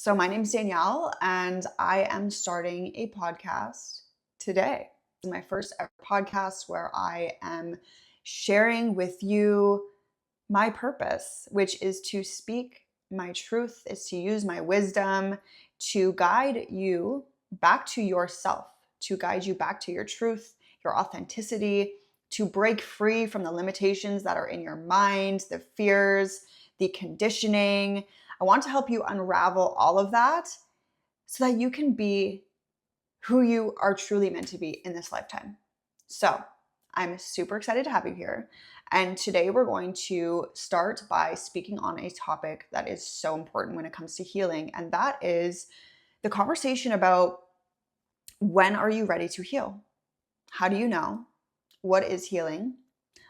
So, my name is Danielle, and I am starting a podcast today. This is my first ever podcast where I am sharing with you my purpose, which is to speak my truth, is to use my wisdom to guide you back to yourself, to guide you back to your truth, your authenticity, to break free from the limitations that are in your mind, the fears, the conditioning. I want to help you unravel all of that so that you can be who you are truly meant to be in this lifetime. So, I'm super excited to have you here. And today we're going to start by speaking on a topic that is so important when it comes to healing. And that is the conversation about, when are you ready to heal? How do you know? What is healing?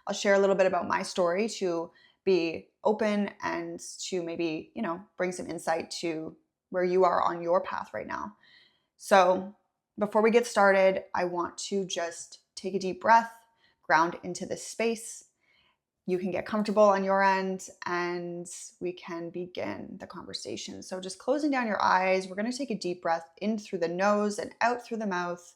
I'll share a little bit about my story to be open and to maybe, bring some insight to where you are on your path right now. So, before we get started, I want to just take a deep breath, ground into this space. You can get comfortable on your end and we can begin the conversation. So, just closing down your eyes, we're going to take a deep breath in through the nose and out through the mouth.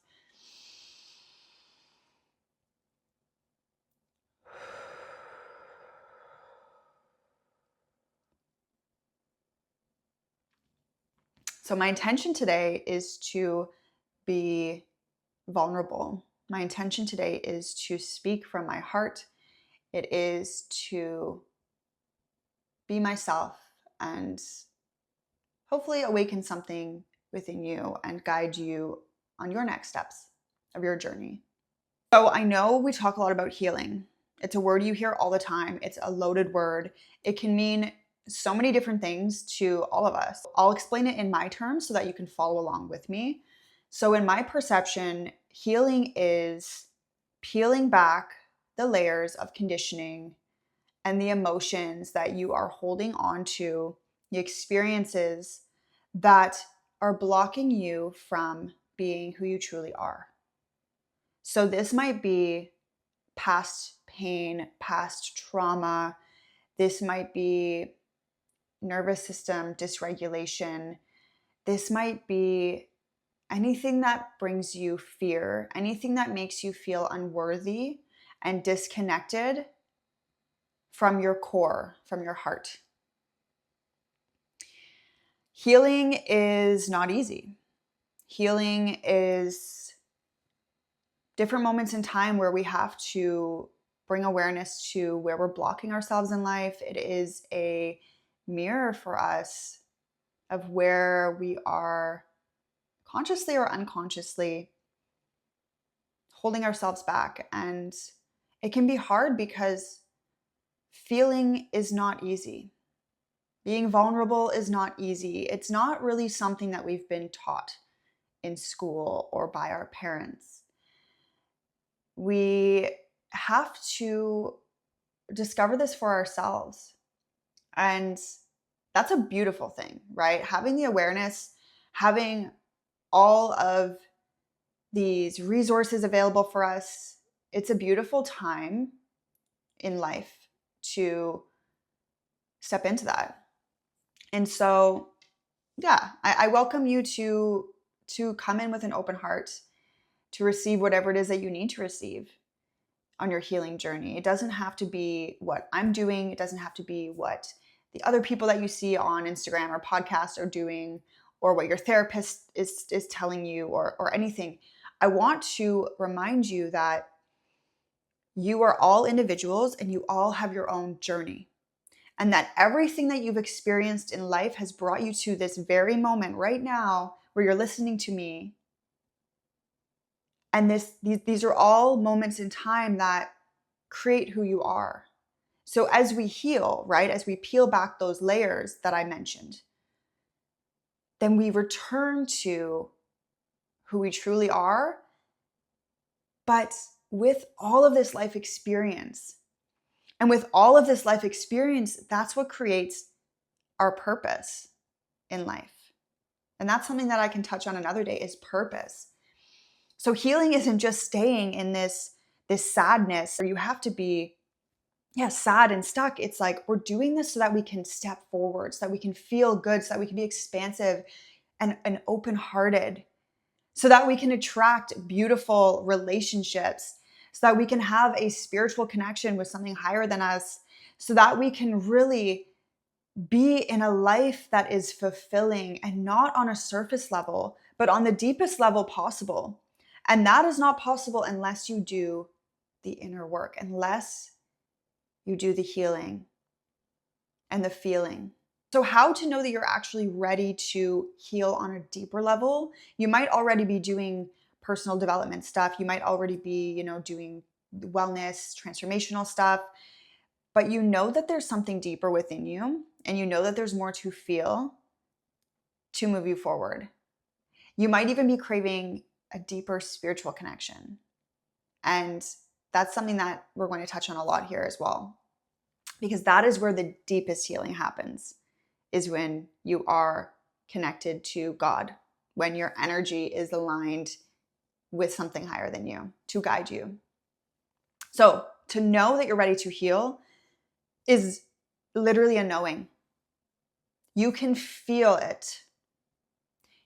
So, my intention today is to be vulnerable. My intention today is to speak from my heart. It is to be myself and hopefully awaken something within you and guide you on your next steps of your journey. So, I know we talk a lot about healing. It's a word you hear all the time. It's a loaded word. It can mean so many different things to all of us. I'll explain it in my terms so that you can follow along with me. So, in my perception, healing is peeling back the layers of conditioning and the emotions that you are holding on to, the experiences that are blocking you from being who you truly are. So, this might be past pain, past trauma. This might be nervous system dysregulation. This might be anything that brings you fear, anything that makes you feel unworthy and disconnected from your core, from your heart. Healing is not easy. Healing is different moments in time where we have to bring awareness to where we're blocking ourselves in life. It is a mirror for us of where we are consciously or unconsciously holding ourselves back. And it can be hard because feeling is not easy. Being vulnerable is not easy. It's not really something that we've been taught in school or by our parents. We have to discover this for ourselves. And that's a beautiful thing, right? Having the awareness, having all of these resources available for us, it's a beautiful time in life to step into that. And so, yeah, I welcome you to come in with an open heart to receive whatever it is that you need to receive on your healing journey. It doesn't have to be what I'm doing. It doesn't have to be what the other people that you see on Instagram or podcasts are doing, or what your therapist is telling you, or anything. I want to remind you that you are all individuals and you all have your own journey. And that everything that you've experienced in life has brought you to this very moment right now where you're listening to me. And these are all moments in time that create who you are. So as we heal, right, as we peel back those layers that I mentioned, then we return to who we truly are, but with all of this life experience. And with all of this life experience, that's what creates our purpose in life. And that's something that I can touch on another day, is purpose. So healing isn't just staying in this sadness where you have to be sad and stuck. It's like we're doing this so that we can step forward, so that we can feel good, so that we can be expansive and open-hearted, so that we can attract beautiful relationships, so that we can have a spiritual connection with something higher than us, so that we can really be in a life that is fulfilling and not on a surface level, but on the deepest level possible. And that is not possible unless you do the inner work, unless you do the healing and the feeling. So, how to know that you're actually ready to heal on a deeper level? You might already be doing personal development stuff. You might already be, doing wellness, transformational stuff, but you know that there's something deeper within you, and you know that there's more to feel to move you forward. You might even be craving a deeper spiritual connection. And that's something that we're going to touch on a lot here as well, because that is where the deepest healing happens, is when you are connected to God, when your energy is aligned with something higher than you to guide you. So to know that you're ready to heal is literally a knowing. You can feel it.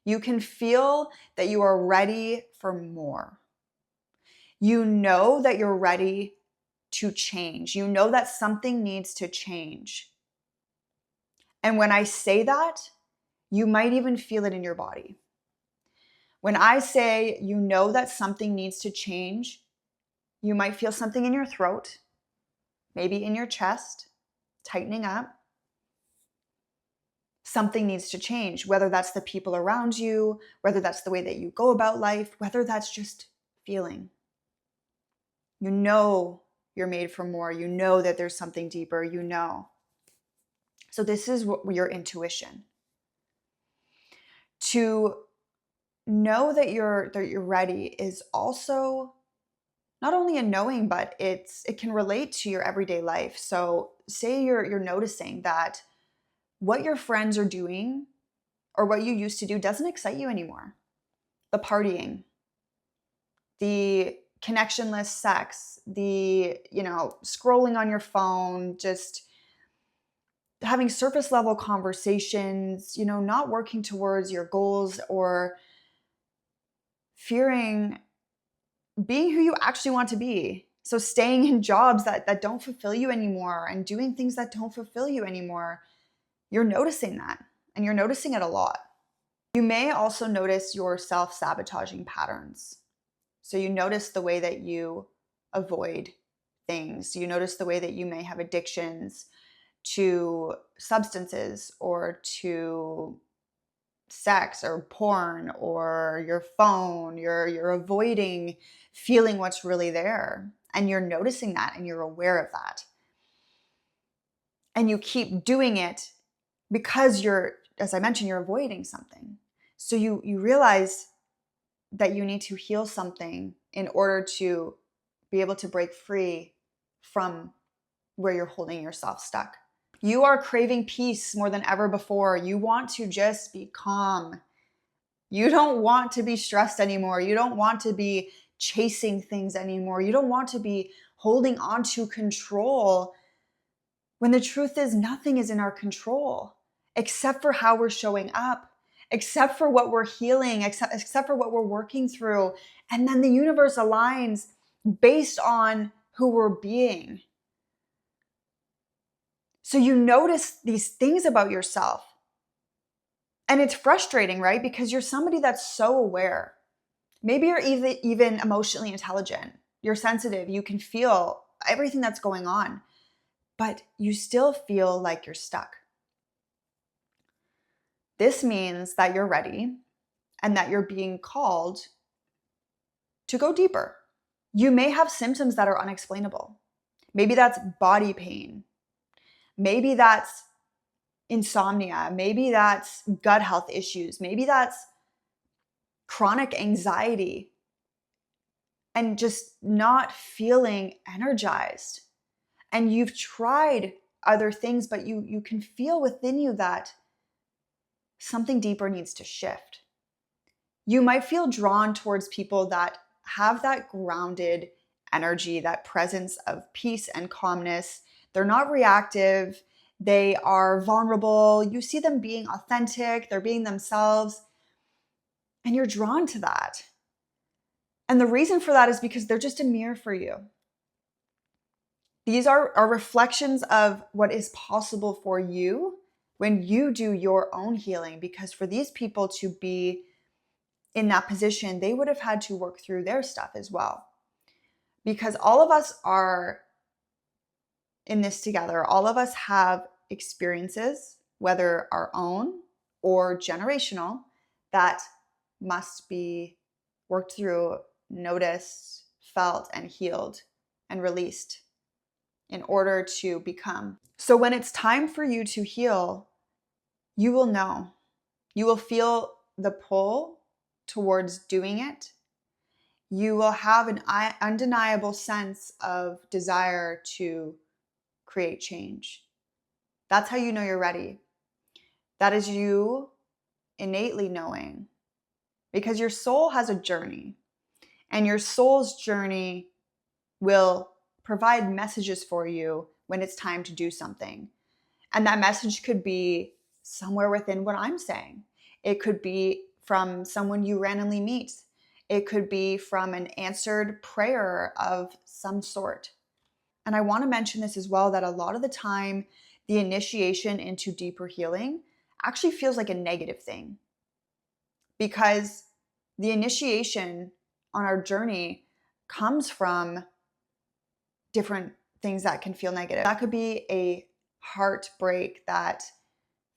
You can feel that you are ready for more. You know that you're ready to change. You know that something needs to change. And when I say that, you might even feel it in your body. When I say you know that something needs to change, you might feel something in your throat, maybe in your chest, tightening up. Something needs to change, whether that's the people around you, whether that's the way that you go about life, whether that's just feeling. You know you're made for more. You know that there's something deeper, you know. So this is your intuition. To know that you're ready is also not only a knowing, but it can relate to your everyday life. So say you're noticing that what your friends are doing or what you used to do doesn't excite you anymore. The partying, the connectionless sex, the, scrolling on your phone, just having surface level conversations, not working towards your goals, or fearing being who you actually want to be. So staying in jobs that don't fulfill you anymore and doing things that don't fulfill you anymore. You're noticing that, and you're noticing it a lot. You may also notice your self-sabotaging patterns. So you notice the way that you avoid things. You notice the way that you may have addictions to substances or to sex or porn or your phone. You're avoiding feeling what's really there. And you're noticing that, and you're aware of that. And you keep doing it because as I mentioned, you're avoiding something. So you realize that you need to heal something in order to be able to break free from where you're holding yourself stuck. You are craving peace more than ever before. You want to just be calm. You don't want to be stressed anymore. You don't want to be chasing things anymore. You don't want to be holding on to control, when the truth is nothing is in our control except for how we're showing up, except for what we're healing, except for what we're working through. And then the universe aligns based on who we're being. So you notice these things about yourself. And it's frustrating, right? Because you're somebody that's so aware. Maybe you're even emotionally intelligent. You're sensitive. You can feel everything that's going on, but you still feel like you're stuck. This means that you're ready and that you're being called to go deeper. You may have symptoms that are unexplainable. Maybe that's body pain. Maybe that's insomnia. Maybe that's gut health issues. Maybe that's chronic anxiety and just not feeling energized. And you've tried other things, but you can feel within you that something deeper needs to shift. You might feel drawn towards people that have that grounded energy, that presence of peace and calmness, They're not reactive. They are vulnerable. You see them being authentic. They're being themselves. And you're drawn to that. And the reason for that is because they're just a mirror for you. These are reflections of what is possible for you when you do your own healing. Because for these people to be in that position, they would have had to work through their stuff as well. Because all of us are in this together. All of us have experiences, whether our own or generational, that must be worked through, noticed, felt, and healed and released in order to become. So when it's time for you to heal, you will know. You will feel the pull towards doing it. You will have an undeniable sense of desire to create change. That's how you know you're ready. That is you innately knowing, because your soul has a journey, and your soul's journey will provide messages for you when it's time to do something. And that message could be somewhere within what I'm saying. It could be from someone you randomly meet. It could be from an answered prayer of some sort. And I want to mention this as well, that a lot of the time, the initiation into deeper healing actually feels like a negative thing, because the initiation on our journey comes from different things that can feel negative. That could be a heartbreak that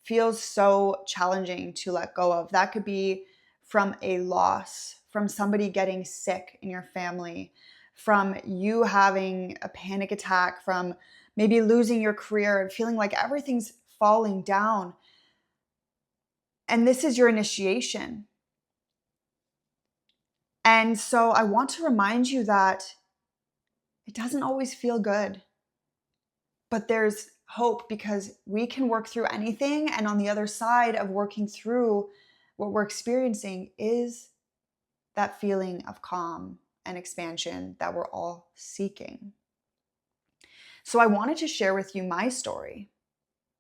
feels so challenging to let go of. That could be from a loss, from somebody getting sick in your family, from you having a panic attack, from maybe losing your career and feeling like everything's falling down. And this is your initiation. And so I want to remind you that it doesn't always feel good, but there's hope, because we can work through anything. And on the other side of working through what we're experiencing is that feeling of calm and expansion that we're all seeking. So I wanted to share with you my story,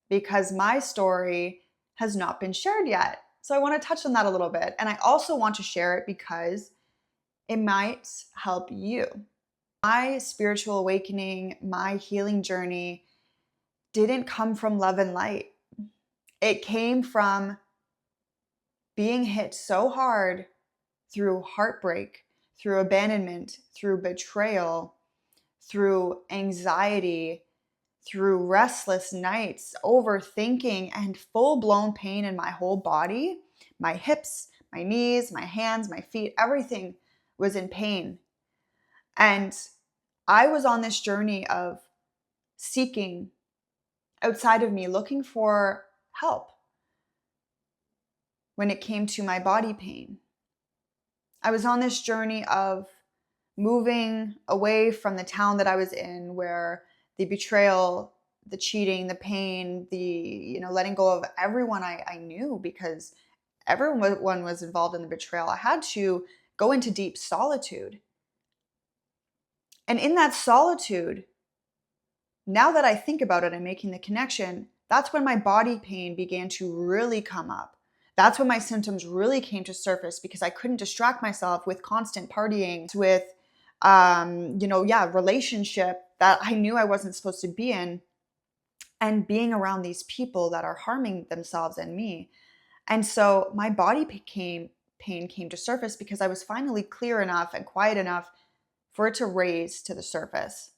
because my story has not been shared yet. So I want to touch on that a little bit. And I also want to share it because it might help you. My spiritual awakening, my healing journey didn't come from love and light. It came from being hit so hard through heartbreak, through abandonment, through betrayal, through anxiety, through restless nights, overthinking, and full-blown pain in my whole body. My hips, my knees, my hands, my feet, everything was in pain. And I was on this journey of seeking outside of me, looking for help when it came to my body pain. I was on this journey of moving away from the town that I was in, where the betrayal, the cheating, the pain, the letting go of everyone I knew, because everyone was involved in the betrayal. I had to go into deep solitude. And in that solitude, now that I think about it and making the connection, that's when my body pain began to really come up. That's when my symptoms really came to surface, because I couldn't distract myself with constant partying, with, relationship that I knew I wasn't supposed to be in, and being around these people that are harming themselves and me. And so my body pain came to surface, because I was finally clear enough and quiet enough for it to raise to the surface.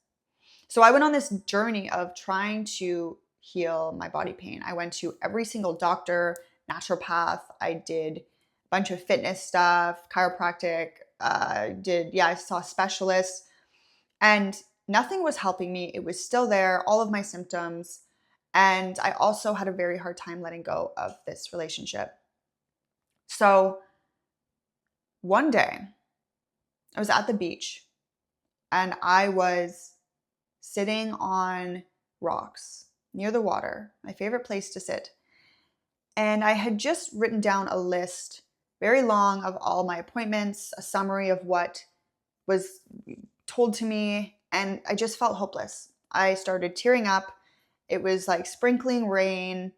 So I went on this journey of trying to heal my body pain. I went to every single doctor, naturopath. I did a bunch of fitness stuff, chiropractic. I saw specialists, and nothing was helping me. It was still there, all of my symptoms. And I also had a very hard time letting go of this relationship. So one day I was at the beach, and I was sitting on rocks near the water, my favorite place to sit. And I had just written down a list, very long, of all my appointments, a summary of what was told to me, and I just felt hopeless. I started tearing up. It was like sprinkling rain.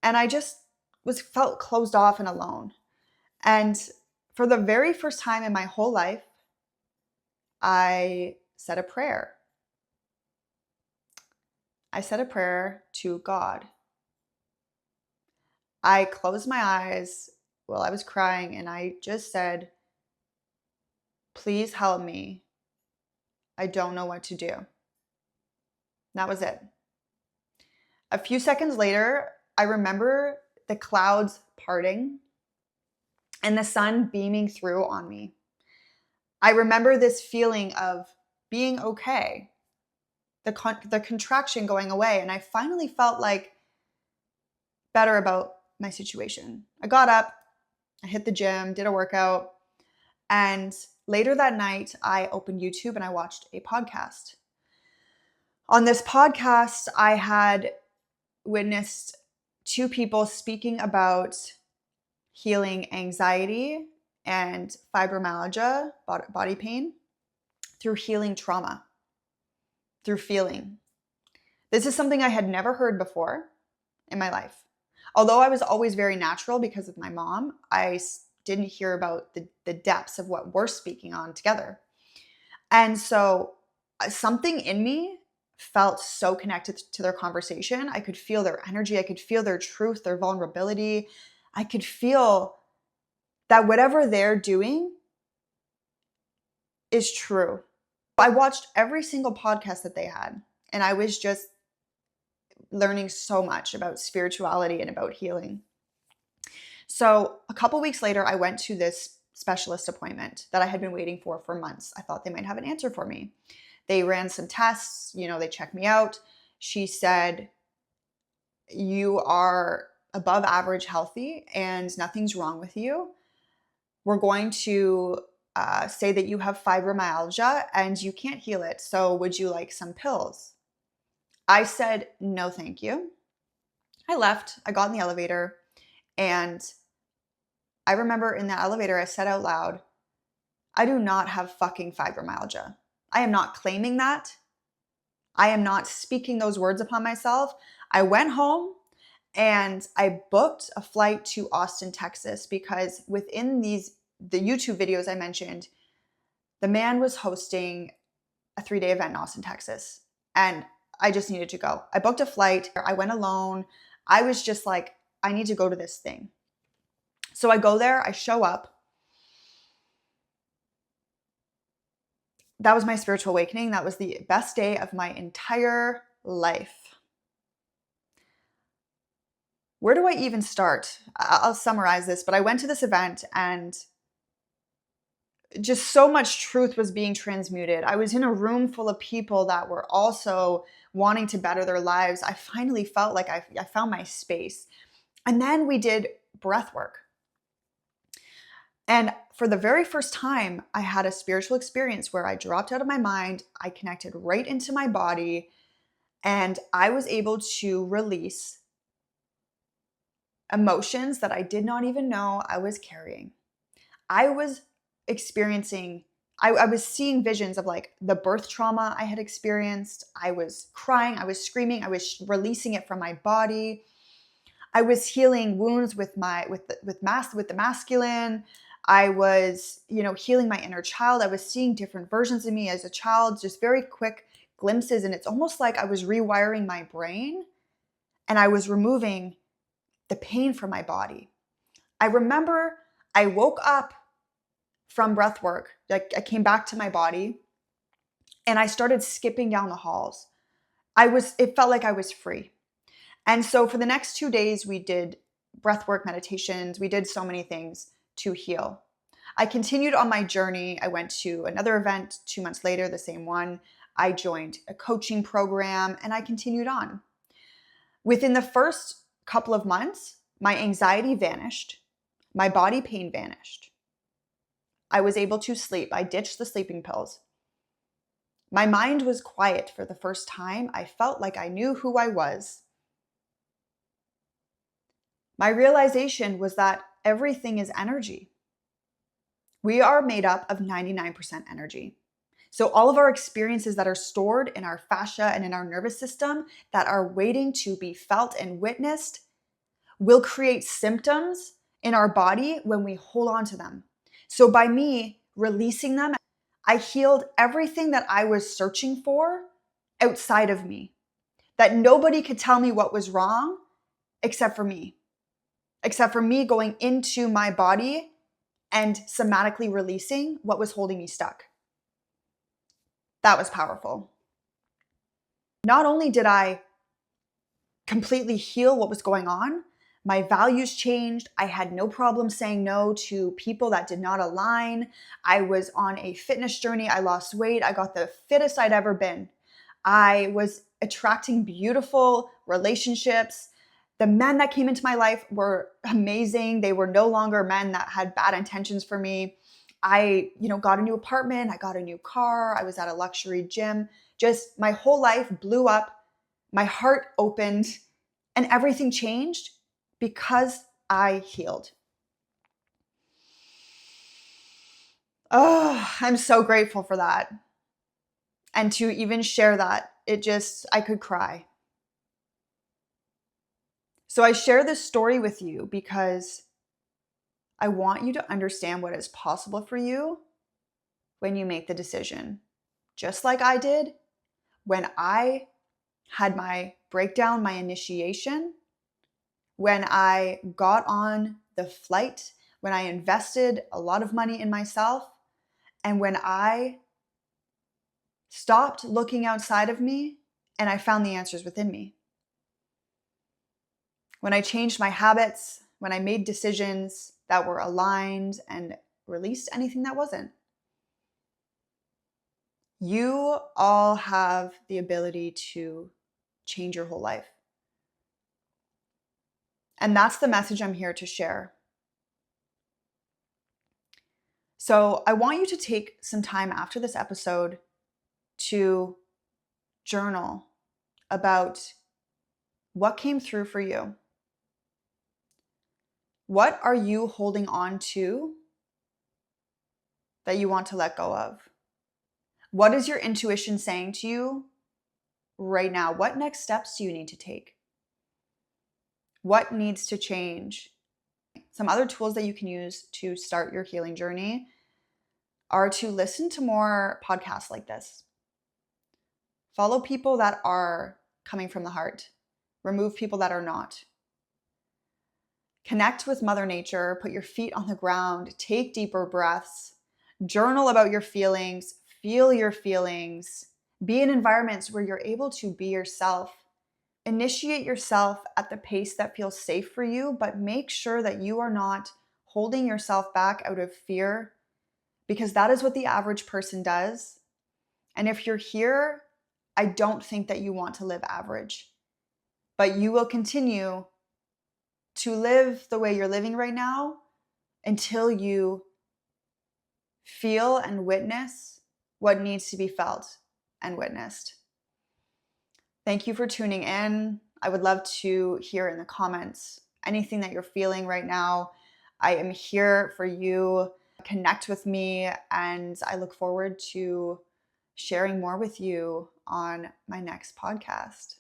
And I just felt closed off and alone. And for the very first time in my whole life, I said a prayer. I said a prayer to God. I closed my eyes while I was crying and I just said, please help me. I don't know what to do. That was it. A few seconds later, I remember the clouds parting and the sun beaming through on me. I remember this feeling of being okay, the contraction going away, and I finally felt like better about my situation. I got up, I hit the gym, did a workout, and later that night, I opened YouTube and I watched a podcast. On this podcast, I had witnessed two people speaking about healing anxiety and fibromyalgia, body pain, through healing trauma, through feeling. This is something I had never heard before in my life. Although I was always very natural because of my mom, I didn't hear about the depths of what we're speaking on together. And so something in me felt so connected to their conversation. I could feel their energy. I could feel their truth, their vulnerability. I could feel that whatever they're doing is true. I watched every single podcast that they had, and I was just learning so much about spirituality and about healing. So a couple weeks later, I went to this specialist appointment that I had been waiting for months. I thought they might have an answer for me. They ran some tests, they checked me out. She said, you are above average healthy and nothing's wrong with you. We're going to say that you have fibromyalgia and you can't heal it. So would you like some pills? I said, no, thank you. I left. I got in the elevator and I remember in the elevator, I said out loud, I do not have fucking fibromyalgia. I am not claiming that. I am not speaking those words upon myself. I went home and I booked a flight to Austin, Texas, because within the YouTube videos I mentioned, the man was hosting a 3-day event in Austin, Texas. And I just needed to go. I booked a flight. I went alone. I was just like, I need to go to this thing. So I go there. I show up. That was my spiritual awakening. That was the best day of my entire life. Where do I even start? I'll summarize this, but I went to this event and just so much truth was being transmuted. I was in a room full of people that were also wanting to better their lives. I finally felt like I found my space. And then we did breath work. And for the very first time, I had a spiritual experience where I dropped out of my mind. I connected right into my body and I was able to release emotions that I did not even know I was carrying. I was experiencing, I was seeing visions of like the birth trauma I had experienced. I was crying, I was screaming, I was releasing it from my body. I was healing wounds with the masculine. I was, healing my inner child. I was seeing different versions of me as a child, just very quick glimpses. And it's almost like I was rewiring my brain and I was removing the pain from my body. I remember I woke up from breath work. Like I came back to my body and I started skipping down the halls. It felt like I was free. And so for the next 2 days, we did breathwork meditations. We did so many things to heal. I continued on my journey. I went to another event 2 months later, the same one. I joined a coaching program and I continued on. Within the first couple of months, my anxiety vanished. My body pain vanished. I was able to sleep. I ditched the sleeping pills. My mind was quiet for the first time. I felt like I knew who I was. My realization was that everything is energy. We are made up of 99% energy. So all of our experiences that are stored in our fascia and in our nervous system that are waiting to be felt and witnessed will create symptoms in our body when we hold on to them. So by me releasing them, I healed everything that I was searching for outside of me, that nobody could tell me what was wrong except for me going into my body and somatically releasing what was holding me stuck. That was powerful. Not only did I completely heal what was going on, my values changed. I had no problem saying no to people that did not align. I was on a fitness journey. I lost weight. I got the fittest I'd ever been. I was attracting beautiful relationships. The men that came into my life were amazing. They were no longer men that had bad intentions for me. I, got a new apartment. I got a new car. I was at a luxury gym. Just my whole life blew up. My heart opened and everything changed because I healed. Oh, I'm so grateful for that. And to even share that, I could cry. So I share this story with you because I want you to understand what is possible for you when you make the decision. Just like I did when I had my breakdown, my initiation, when I got on the flight, when I invested a lot of money in myself, and when I stopped looking outside of me and I found the answers within me. When I changed my habits, when I made decisions that were aligned and released anything that wasn't. You all have the ability to change your whole life. And that's the message I'm here to share. So I want you to take some time after this episode to journal about what came through for you. What are you holding on to that you want to let go of? What is your intuition saying to you right now? What next steps do you need to take? What needs to change? Some other tools that you can use to start your healing journey are to listen to more podcasts like this. Follow people that are coming from the heart. Remove people that are not. Connect with Mother Nature. Put your feet on the ground. Take deeper breaths. Journal about your feelings. Feel your feelings. Be in environments where you're able to be yourself. Initiate yourself at the pace that feels safe for you, but make sure that you are not holding yourself back out of fear, because that is what the average person does. And if you're here, I don't think that you want to live average, but you will continue to live the way you're living right now until you feel and witness what needs to be felt and witnessed. Thank you for tuning in. I would love to hear in the comments anything that you're feeling right now. I am here for you. Connect with me, and I look forward to sharing more with you on my next podcast.